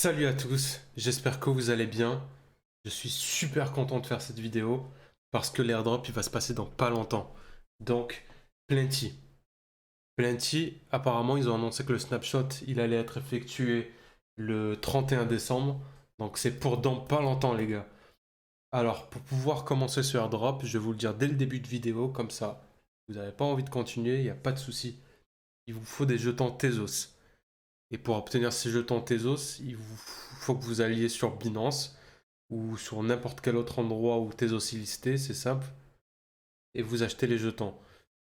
Salut à tous, j'espère que vous allez bien. Je suis super content de faire cette vidéo parce que l'airdrop il va se passer dans pas longtemps. Donc, Plenty. Plenty, apparemment ils ont annoncé que le snapshot il allait être effectué le 31 décembre. Donc c'est pour dans pas longtemps les gars. Alors pour pouvoir commencer ce airdrop, je vais vous le dire dès le début de vidéo, comme ça vous n'avez pas envie de continuer, il n'y a pas de souci. Il vous faut des jetons Tezos. Et pour obtenir ces jetons Tezos, il vous faut que vous alliez sur Binance ou sur n'importe quel autre endroit où Tezos est listé, c'est simple, et vous achetez les jetons.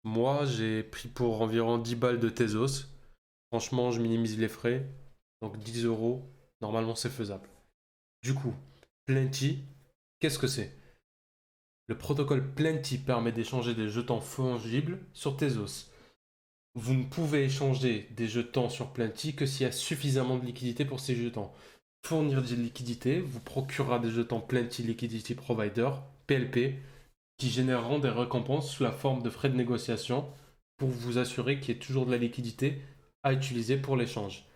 Moi, j'ai pris pour environ 10 balles de Tezos. Franchement, je minimise les frais, donc 10 euros, normalement c'est faisable. Du coup, Plenty, qu'est-ce que c'est? Le protocole Plenty permet d'échanger des jetons fongibles sur Tezos. Vous ne pouvez échanger des jetons sur Plenty que s'il y a suffisamment de liquidité pour ces jetons. Fournir des liquidités vous procurera des jetons Plenty Liquidity Provider, PLP, qui généreront des récompenses sous la forme de frais de négociation pour vous assurer qu'il y ait toujours de la liquidité à utiliser pour l'échange.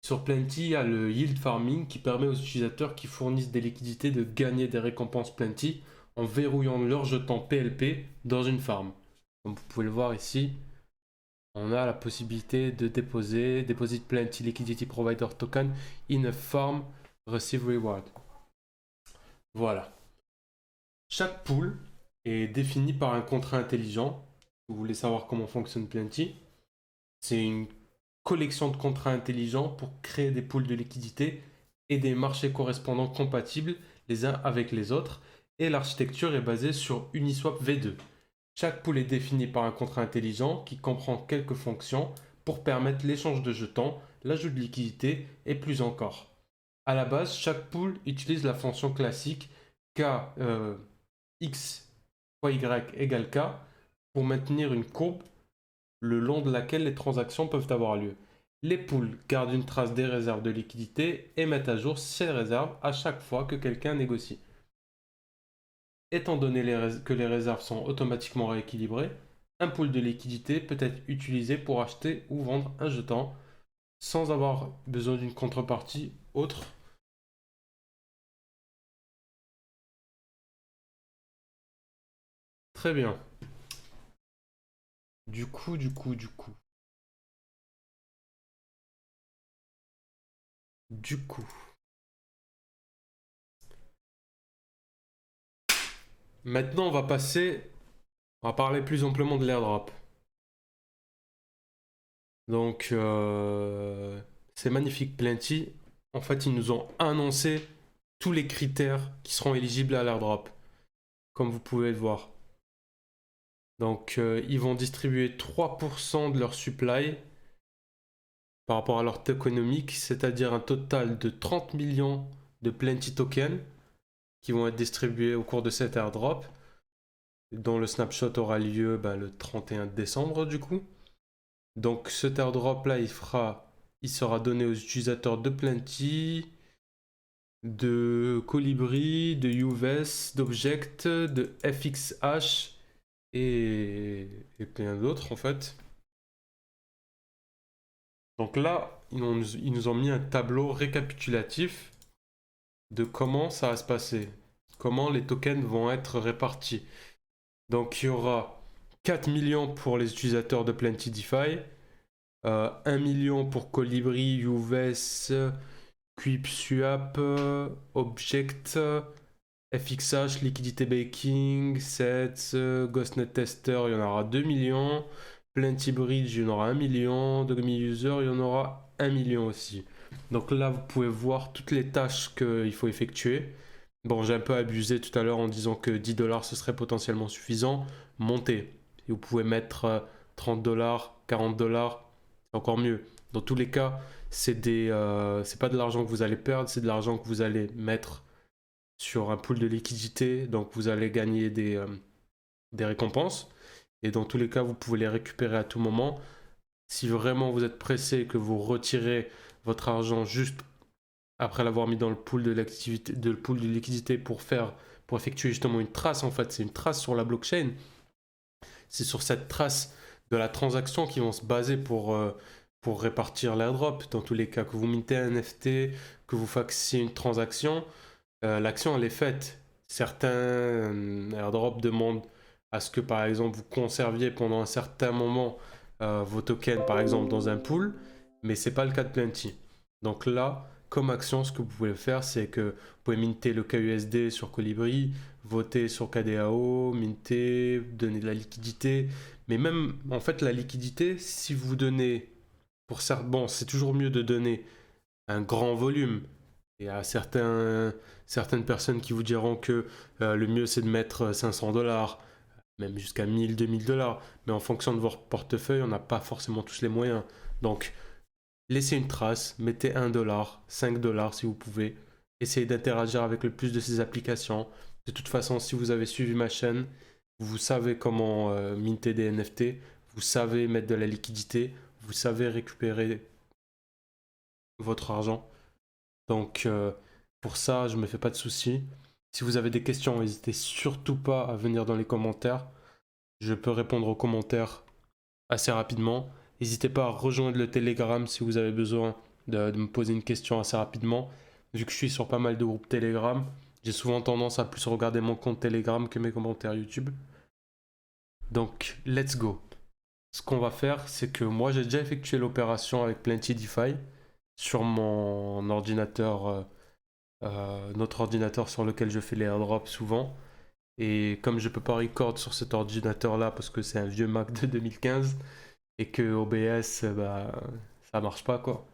Sur Plenty, il y a le yield farming qui permet aux utilisateurs qui fournissent des liquidités de gagner des récompenses Plenty en verrouillant leurs jetons PLP dans une farm. Comme vous pouvez le voir ici, on a la possibilité de déposer Deposit Plenty Liquidity Provider Token in a farm, receive reward. Voilà. Chaque pool est défini par un contrat intelligent. Vous voulez savoir comment fonctionne Plenty? C'est une collection de contrats intelligents pour créer des pools de liquidité et des marchés correspondants compatibles les uns avec les autres. Et l'architecture est basée sur Uniswap V2. Chaque pool est défini par un contrat intelligent qui comprend quelques fonctions pour permettre l'échange de jetons, l'ajout de liquidité et plus encore. À la base, chaque pool utilise la fonction classique K X fois Y égale K pour maintenir une courbe le long de laquelle les transactions peuvent avoir lieu. Les pools gardent une trace des réserves de liquidité et mettent à jour ces réserves à chaque fois que quelqu'un négocie. Étant donné que les réserves sont automatiquement rééquilibrées, un pool de liquidité peut être utilisé pour acheter ou vendre un jeton sans avoir besoin d'une contrepartie autre. Très bien. Du coup. Du coup. Maintenant, on va parler plus amplement de l'airdrop. Donc, c'est magnifique, Plenty. En fait, ils nous ont annoncé tous les critères qui seront éligibles à l'airdrop, comme vous pouvez le voir. Donc, ils vont distribuer 3% de leur supply par rapport à leur tokenomique, c'est-à-dire un total de 30 millions de Plenty tokens qui vont être distribués au cours de cet airdrop, dont le snapshot aura lieu le 31 décembre du coup. Donc cet airdrop là, il sera donné aux utilisateurs de Plenty, de Colibri, de UVS, d'Object, de FXH et plein d'autres en fait. Donc là, ils nous ont mis un tableau récapitulatif de comment ça va se passer, comment les tokens vont être répartis. Donc il y aura 4 millions pour les utilisateurs de Plenty DeFi, 1 million pour Colibri, UVS, QuipSwap, Object, FXH, Liquidity Baking, Sets, Ghostnet Tester, il y en aura 2 millions. Plenty Bridge, il y en aura 1 million. Dogme User, il y en aura 1 million aussi. Donc là, vous pouvez voir toutes les tâches qu'il faut effectuer. Bon, j'ai un peu abusé tout à l'heure en disant que 10 dollars ce serait potentiellement suffisant. Montez. Et vous pouvez mettre 30 dollars, 40 dollars, c'est encore mieux. Dans tous les cas, c'est pas de l'argent que vous allez perdre, c'est de l'argent que vous allez mettre sur un pool de liquidité. Donc vous allez gagner des récompenses. Et dans tous les cas, vous pouvez les récupérer à tout moment. Si vraiment vous êtes pressé et que vous retirez votre argent juste après l'avoir mis dans le pool de liquidité pour effectuer justement une trace, en fait, c'est une trace sur la blockchain. C'est sur cette trace de la transaction qui vont se baser pour répartir l'airdrop. Dans tous les cas, que vous mintez un NFT, que vous fassiez une transaction, l'action elle est faite. Certains airdrops demandent à ce que par exemple vous conserviez pendant un certain moment vos tokens par exemple dans un pool, mais c'est pas le cas de Plenty. Donc là, comme action, ce que vous pouvez faire, c'est que vous pouvez minter le KUSD sur Colibri, voter sur KDAO, minter, donner de la liquidité. Mais même, en fait, la liquidité, si vous donnez, bon, c'est toujours mieux de donner un grand volume. Et à certaines personnes qui vous diront que le mieux c'est de mettre 500 dollars, même jusqu'à 1000, 2000 dollars. Mais en fonction de votre portefeuille, on n'a pas forcément tous les moyens. Donc, laissez une trace, mettez 1 dollar, 5 dollars si vous pouvez. Essayez d'interagir avec le plus de ces applications. De toute façon, si vous avez suivi ma chaîne, vous savez comment minter des NFT, vous savez mettre de la liquidité, vous savez récupérer votre argent. Donc pour ça, je me fais pas de soucis. Si vous avez des questions, n'hésitez surtout pas à venir dans les commentaires. Je peux répondre aux commentaires assez rapidement. N'hésitez pas à rejoindre le Telegram si vous avez besoin de me poser une question assez rapidement. Vu que je suis sur pas mal de groupes Telegram, j'ai souvent tendance à plus regarder mon compte Telegram que mes commentaires YouTube. Donc, let's go. Ce qu'on va faire, c'est que moi, j'ai déjà effectué l'opération avec Plenty DeFi sur mon ordinateur, notre ordinateur sur lequel je fais les airdrops souvent. Et comme je peux pas record sur cet ordinateur-là parce que c'est un vieux Mac de 2015 et que OBS, bah, ça marche pas quoi.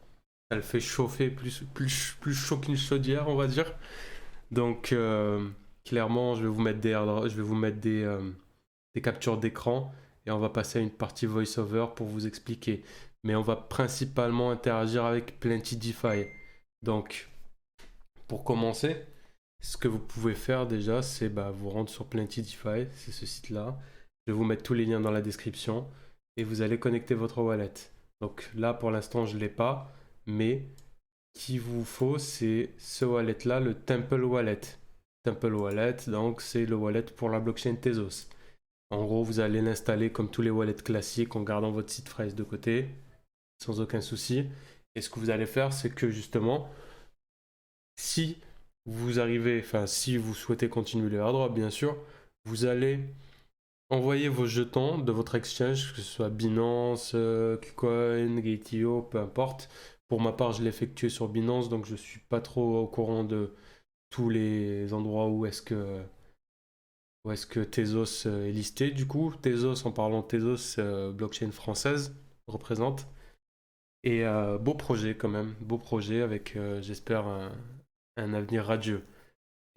Ça le fait chauffer plus chaud qu'une chaudière, on va dire. Donc, clairement, je vais vous mettre des captures d'écran et on va passer à une partie voice-over pour vous expliquer. Mais on va principalement interagir avec Plenty DeFi. Donc, pour commencer, ce que vous pouvez faire déjà, c'est vous rendre sur Plenty DeFi, c'est ce site-là. Je vais vous mettre tous les liens dans la description et vous allez connecter votre wallet. Donc là, pour l'instant, je ne l'ai pas, mais qu'il vous faut, c'est ce wallet-là, le Temple Wallet. Temple Wallet, donc c'est le wallet pour la blockchain Tezos. En gros, vous allez l'installer comme tous les wallets classiques en gardant votre seed phrase de côté, sans aucun souci. Et ce que vous allez faire, c'est que justement, si si vous souhaitez continuer le airdrop, bien sûr, vous allez envoyer vos jetons de votre exchange, que ce soit Binance, KuCoin, Gate.io, peu importe. Pour ma part, je l'ai effectué sur Binance, donc je suis pas trop au courant de tous les endroits où est-ce que Tezos est listé. Du coup, Tezos, en parlant de Tezos, blockchain française, représente. Et beau projet quand même, beau projet avec, j'espère, un avenir radieux.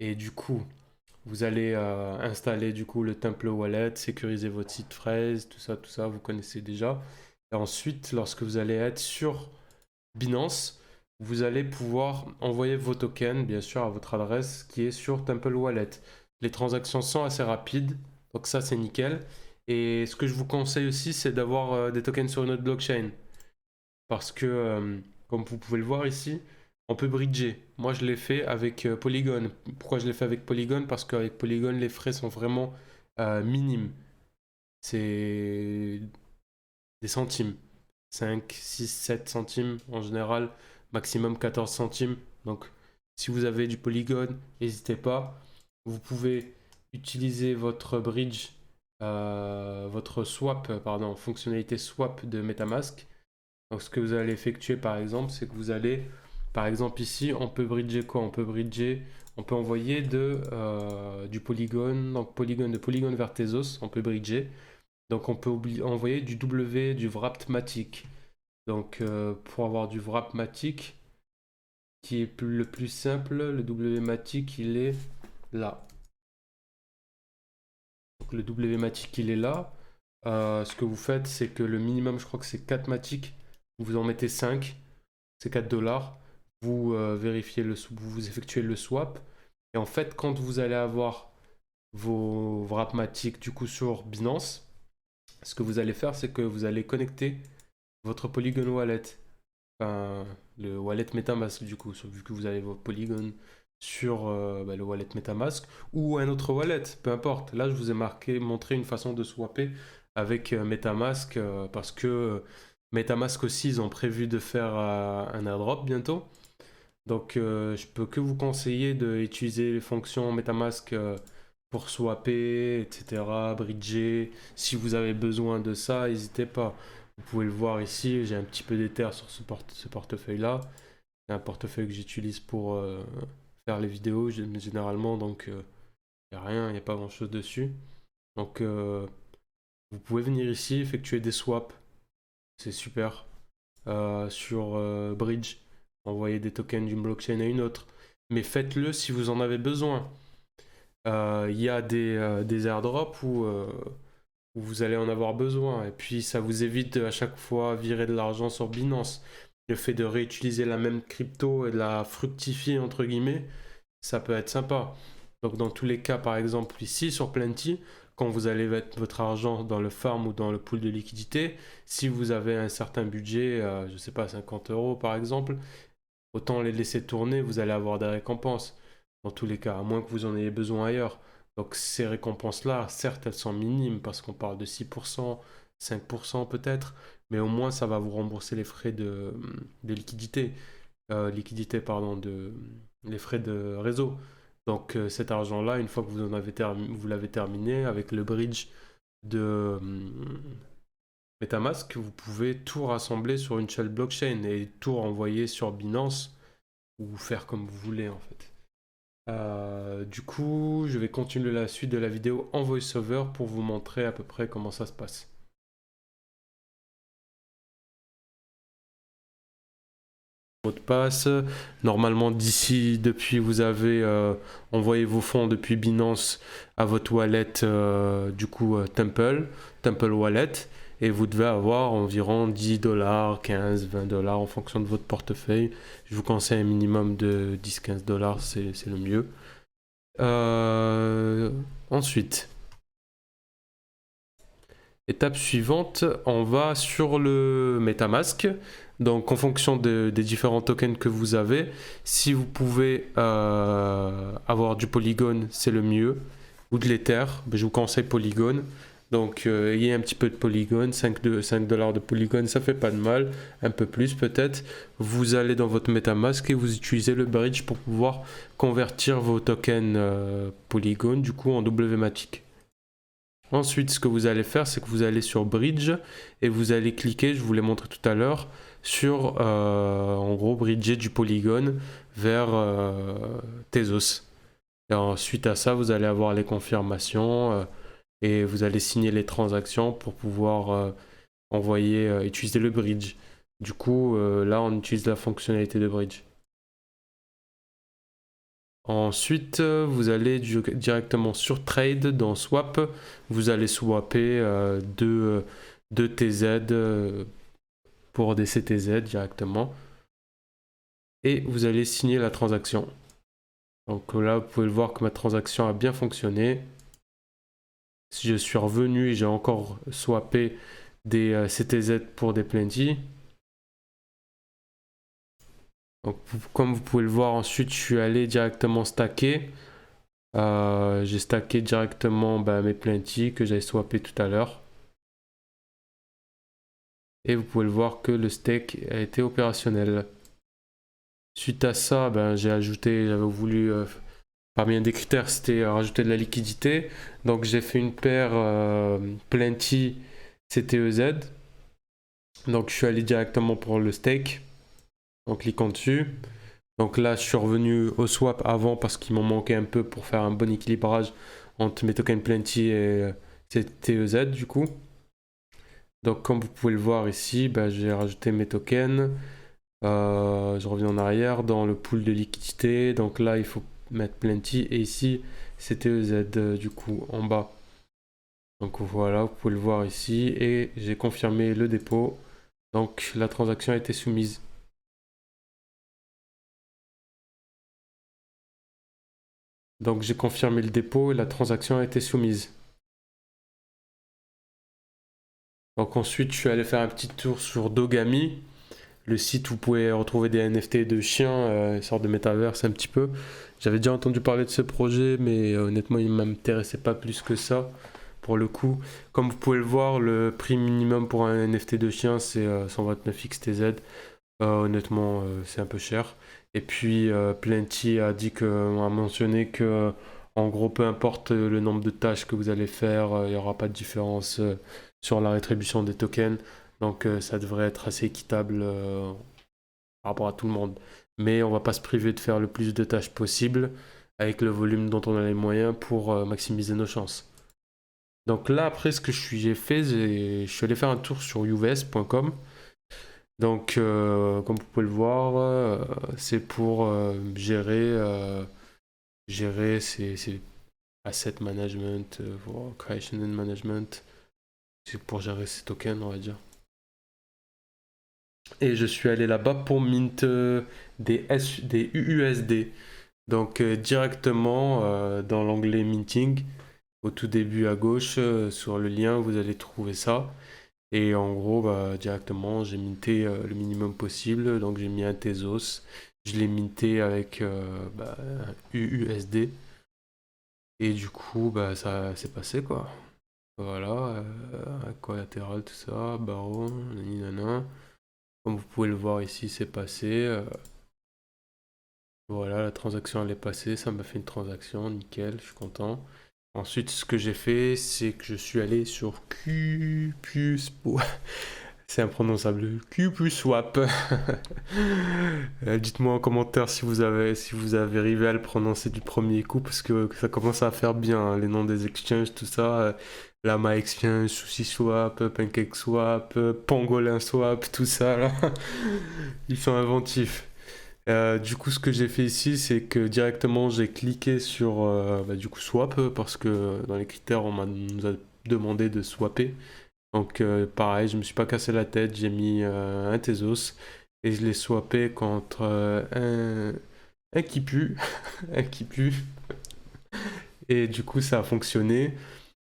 Et du coup, vous allez installer du coup le Temple Wallet, sécuriser votre site phrase, tout ça, vous connaissez déjà. Et ensuite, lorsque vous allez être sur Binance, vous allez pouvoir envoyer vos tokens, bien sûr, à votre adresse qui est sur Temple Wallet. Les transactions sont assez rapides, donc ça c'est nickel. Et ce que je vous conseille aussi, c'est d'avoir des tokens sur une autre blockchain. Parce que, comme vous pouvez le voir ici, on peut bridger. Moi, je l'ai fait avec Polygon. Pourquoi je l'ai fait avec Polygon? Parce qu'avec Polygon, les frais sont vraiment minimes. C'est des centimes. 5, 6, 7 centimes en général. Maximum 14 centimes. Donc, si vous avez du Polygon, n'hésitez pas. Vous pouvez utiliser votre bridge, votre swap, pardon, fonctionnalité swap de MetaMask. Donc, ce que vous allez effectuer, par exemple, c'est que vous allez, par exemple, ici, on peut bridger quoi? On peut envoyer du Polygon, donc de Polygon vers Tezos, on peut bridger. Donc, on peut envoyer du W, du Wrapmatic. Donc, pour avoir du Wrapmatic, qui est le plus simple, le W-matic, il est là. Donc, le W-matic, il est là. Ce que vous faites, c'est que le minimum, je crois que c'est 4 matic. Vous en mettez 5, c'est 4 dollars. Vous vérifiez vous effectuez le swap. Et en fait, quand vous allez avoir vos Wrapmatic du coup sur Binance, ce que vous allez faire, c'est que vous allez connecter votre Polygon Wallet. Enfin, le wallet MetaMask du coup, vu que vous avez vos Polygon sur le wallet MetaMask ou un autre wallet, peu importe. Là, je vous ai montré une façon de swapper avec MetaMask parce que MetaMask aussi, ils ont prévu de faire un airdrop bientôt. Donc, je peux que vous conseiller d'utiliser les fonctions MetaMask pour swapper, etc., bridger. Si vous avez besoin de ça, n'hésitez pas. Vous pouvez le voir ici, j'ai un petit peu d'Ether sur ce portefeuille-là. C'est un portefeuille que j'utilise pour faire les vidéos généralement, donc il n'y a rien, il n'y a pas grand-chose dessus. Donc, vous pouvez venir ici, effectuer des swaps, c'est super. Sur Bridge, envoyer des tokens d'une blockchain à une autre. Mais faites-le si vous en avez besoin. Il y a des airdrops où vous allez en avoir besoin. Et puis ça vous évite de, à chaque fois virer de l'argent sur Binance. Le fait de réutiliser la même crypto et de la fructifier, entre guillemets, ça peut être sympa. Donc dans tous les cas, par exemple ici sur Plenty, quand vous allez mettre votre argent dans le farm ou dans le pool de liquidité, si vous avez un certain budget, je ne sais pas, 50 € par exemple, autant les laisser tourner, vous allez avoir des récompenses. Dans tous les cas, à moins que vous en ayez besoin ailleurs. Donc ces récompenses-là, certes, elles sont minimes parce qu'on parle de 6%, 5% peut-être, mais au moins ça va vous rembourser les frais de liquidité. Pardon, les frais de réseau. Donc cet argent-là, une fois que vous l'avez terminé avec le bridge de MetaMask, vous pouvez tout rassembler sur une seule blockchain et tout renvoyer sur Binance ou faire comme vous voulez en fait. Du coup, je vais continuer la suite de la vidéo en voice-over pour vous montrer à peu près comment ça se passe. Mot de passe. Normalement, depuis vous avez envoyé vos fonds depuis Binance à votre wallet, Temple Wallet, et vous devez avoir environ 10 $, 15, 20 $ en fonction de votre portefeuille. Je vous conseille un minimum de 10-15 $, c'est le mieux. Ensuite, étape suivante, on va sur le MetaMask. Donc en fonction des différents tokens que vous avez, si vous pouvez avoir du Polygon, c'est le mieux, ou de l'Ether, je vous conseille Polygon. Donc ayez un petit peu de Polygon, 5 $ de Polygon, ça fait pas de mal, un peu plus peut-être. Vous allez dans votre MetaMask et vous utilisez le bridge pour pouvoir convertir vos tokens Polygon du coup en WMatic. Ensuite, ce que vous allez faire, c'est que vous allez sur Bridge et vous allez cliquer, je vous l'ai montré tout à l'heure, sur en gros bridger du Polygon vers Tezos. Et ensuite à ça, vous allez avoir les confirmations et vous allez signer les transactions pour pouvoir utiliser le bridge. Du coup, là, on utilise la fonctionnalité de bridge. Ensuite, vous allez directement sur Trade dans Swap. Vous allez swapper deux TZ pour des CTZ directement. Et vous allez signer la transaction. Donc là, vous pouvez le voir que ma transaction a bien fonctionné. Si je suis revenu et j'ai encore swappé des CTZ pour des Plenty. Donc, comme vous pouvez le voir, ensuite, je suis allé directement stacker. J'ai stacké directement mes Plenty que j'avais swappé tout à l'heure. Et vous pouvez le voir que le stake a été opérationnel. Suite à ça, j'avais voulu, parmi un des critères, c'était rajouter de la liquidité. Donc j'ai fait une paire Plenty CTEZ. Donc je suis allé directement pour le stake en cliquant dessus. Donc là, je suis revenu au swap avant parce qu'il m'en manquait un peu pour faire un bon équilibrage entre mes tokens Plenty et CTEZ du coup. Donc comme vous pouvez le voir ici, j'ai rajouté mes tokens. Je reviens en arrière dans le pool de liquidité. Donc là, il faut mettre Plenty et ici, CTEZ du coup en bas. Donc voilà, vous pouvez le voir ici et j'ai confirmé le dépôt. Donc la transaction a été soumise. Donc j'ai confirmé le dépôt et la transaction a été soumise. Donc ensuite, je suis allé faire un petit tour sur Dogami, le site où vous pouvez retrouver des NFT de chiens, une sorte de métaverse un petit peu. J'avais déjà entendu parler de ce projet, mais honnêtement, il ne m'intéressait pas plus que ça. pour le coup. Comme vous pouvez le voir, le prix minimum pour un NFT de chien, c'est 129 XTZ. Honnêtement, c'est un peu cher. Et puis, Plenty a mentionné que, en gros, peu importe le nombre de tâches que vous allez faire, il n'y aura pas de différence sur la rétribution des tokens. Donc, ça devrait être assez équitable par rapport à tout le monde. Mais on va pas se priver de faire le plus de tâches possible avec le volume dont on a les moyens pour maximiser nos chances. Donc là, après, ce que j'ai fait, je suis allé faire un tour sur uvs.com. Donc, comme vous pouvez le voir, c'est pour gérer ces asset management, pour creation and management. C'est pour gérer ces tokens, on va dire. Et je suis allé là-bas pour mint des UUSD. Donc, directement dans l'onglet minting, au tout début à gauche, sur le lien, vous allez trouver ça. Et en gros, bah, directement, j'ai minté le minimum possible. Donc j'ai mis un Tezos. Je l'ai minté avec un UUSD. Et du coup, bah, ça s'est passé quoi. Voilà, collatéral, tout ça, barreau, nanana. Comme vous pouvez le voir ici, c'est passé. Voilà, la transaction elle est passée. Ça m'a fait une transaction, nickel, je suis content. Ensuite, ce que j'ai fait, c'est que je suis allé sur Qpus. C'est imprononçable. QPuSwap. Dites-moi en commentaire si vous avez arrivé à le prononcer du premier coup, parce que ça commence à faire bien, hein, les noms des exchanges, tout ça. Lama Exchange, SushiSwap, PancakeSwap, PangolинSwap, tout ça, là. Ils sont inventifs. Du coup, ce que j'ai fait ici, c'est que directement, j'ai cliqué sur du coup, swap, parce que dans les critères, nous a demandé de swapper. Donc pareil, je me suis pas cassé la tête, j'ai mis un Tezos et je l'ai swappé contre un qui pue, un qui pue. Et du coup ça a fonctionné.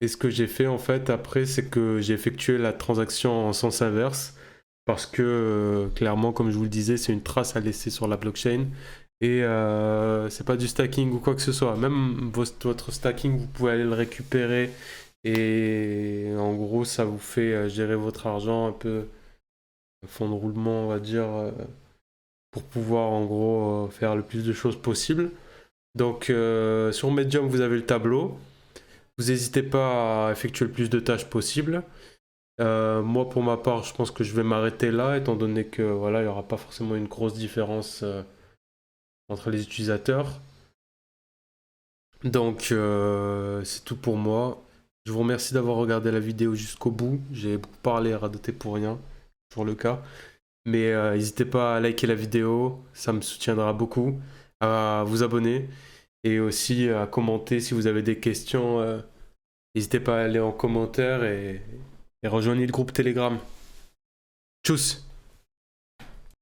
Et ce que j'ai fait en fait après, c'est que j'ai effectué la transaction en sens inverse parce que clairement, comme je vous le disais, c'est une trace à laisser sur la blockchain. Et c'est pas du stacking ou quoi que ce soit. Même votre stacking, vous pouvez aller le récupérer et en gros, ça vous fait gérer votre argent un peu fond de roulement, on va dire, pour pouvoir en gros faire le plus de choses possible. Donc sur Medium, vous avez le tableau. Vous n'hésitez pas à effectuer le plus de tâches possible. Moi, pour ma part, je pense que je vais m'arrêter là, étant donné que voilà, il n'y aura pas forcément une grosse différence entre les utilisateurs. Donc, c'est tout pour moi. Je vous remercie d'avoir regardé la vidéo jusqu'au bout. J'ai beaucoup parlé et radoté pour rien, toujours le cas. Mais n'hésitez pas à liker la vidéo, ça me soutiendra beaucoup. À vous abonner et aussi à commenter si vous avez des questions. N'hésitez pas à aller en commentaire et rejoignez le groupe Telegram. Tchuss!